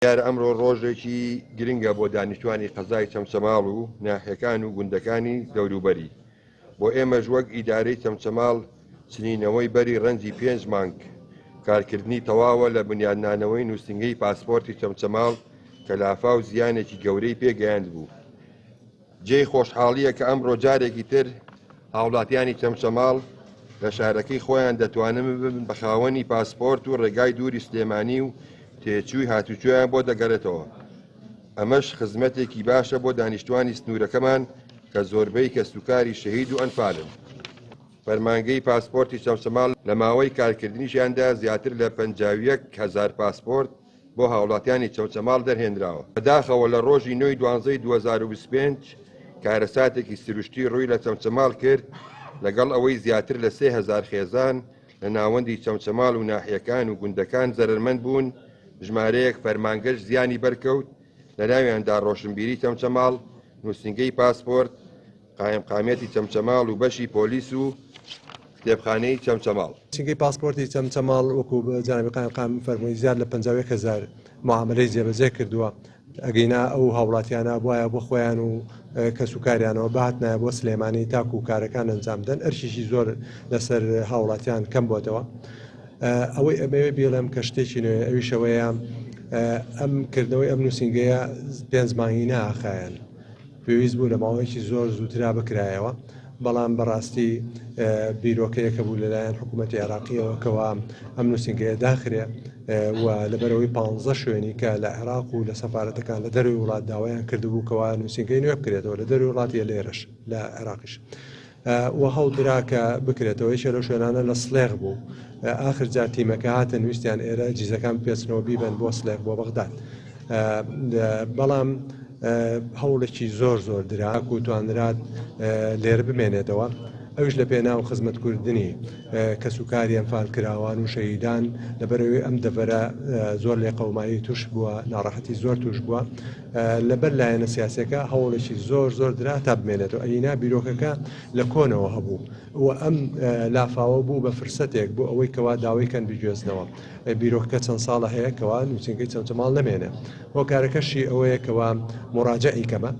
یارە ئەمڕۆ ڕۆژێکی گرنگە بۆ دانیشتوانی قەزای چەمچەماڵ و ناحیەکان و گوندەکانی دەوروبەری. بۆ ئێمەش وەک ئیدارەی چەمچەماڵ چنینەوەی بەری ڕەنجی 5 مانگ کارکردنی تەواوە لە بنیادنانەوەی نووسنگەی پاسپۆرتی چەمچەماڵ کە لافاو زیانێکی گەورەی پێگەیاند بوو. جێی خۆشحاڵیە کە ئەمڕۆ جارێکی تر هاوڵاتیانی چەمچەماڵ لە شارەکەی خۆیان دەتوانن ببن بە خاوەنی پاسپۆرت و ڕێگای دووری سلێمانی و تێچووی هاتوچۆیان بۆ دەگەڕێتەوە. ئەمەش خزمەتێکی باشە بۆ دانیشتوانی سنوورەکەمان کە زۆربەی کەسوکاری شەهید و ئەنفالن. فەرمانگەی پاسپۆرتی چەمچەماڵ لە ماوەی کارکردنیشیاندا زیاتر لە 51,000 پاسپۆرت بۆ هاوڵاتیانی چەمچەماڵ دەرهێنراوە. بەداخەوە لە ڕۆژی 9 دوانزەی 2025 کارەساتێکی سروشتی ڕووی لە چەمچەماڵ کرد لەگەڵ ئەوەی زیاتر لە 3,000 خێزان لە ناوەندی چەمچەماڵ و ناحیەکان و گوندەکان زەرمەند بوون. ژمارەیەک فەرمانگەش زیانی بەرکەوت لە ناویاندا ڕۆشنبیری چەمچەماڵ، نووسنگەی پاسپۆرت، قایمقامێتی چەمچەماڵ و بەشی پۆلیس و کتێبخانەی چەمچەماڵ. نووسنگەی پاسپۆرتی چەمچەماڵ وەکو جانبی قایمقام فەرمووی زیاد لە 51,000 معاملەی جێبەجێ کردووە. ئەگەینا ئەو هاوڵاتیانە بواە بۆ خۆیان و کەسوکاریانەوە باتنایە بۆ سلێمانی تاکو و کارەکان ئەنجامدەن. ئەرشیشی زۆر لەسەر هاوڵاتیان کەم بۆتەوە. ئەوەی ئەمەوێ بێڵم کە شتێکی نوێ ئەویشەوەیە ئەم کردنەوەی ئەم نووسنگەیە 5 مانگی ناخایەن. پێویست بوو لە ماوەیەکی زۆر زووترا بکرایەوە، بەڵام بەڕاستی بیرۆکەیەکە بوو لەلایەن حکوومەتی عێراقیەوە کەوا ئەم نووسنگەیە داخرێ و لەبەرەوەی 15 شوێنی کە لە عێراق و لە سەفارەتەکان لە دەروی وڵات داوایان کردبوو کەوا نووسنگەی نوێ بکرێتەوە لە دەروی وڵاتی لێرەش لە عێراقیش و هەڵدرا کە بکرێتەوە. یەکێ لەو شوێنانە لە سڵێغ بوو. ئاخر جار تیمەکە هاتە نوویستیان ئێرە جیزەکان پێچنەوە بیبن بۆ سڵێغ بۆ بەغداد، بەڵام هەوڵێکی زۆر درا و توانرات لێرە بمێنێتەوە. ئەوش لە پێناو خزمەتکردنی کەسوکاری ئەنفال کراوان و شەهیدان لەبەرەوەی ئەم دەڤەرە زۆر لێ قەومایی توش بووە، ناڕەحەتی زۆر توش بووە. لەبەر لایەنە سیاسەکە هەوڵێکی زۆر درا تا بمێنێتەوە. ئەینا بیرۆکەکە لە کۆنەوە هەبوو و ئەم لافاوە بوو بە فرسەتێک بۆ ئەوەی کەوا داوایکەن بگوێزنەوە. بیرۆکەکە چەند ساڵە هەیە کەوا نووسنگەی چەمچەماڵ نەمێنێ. بۆ کارەکەشی ئەوەیە کەوا مراجعی کەمە.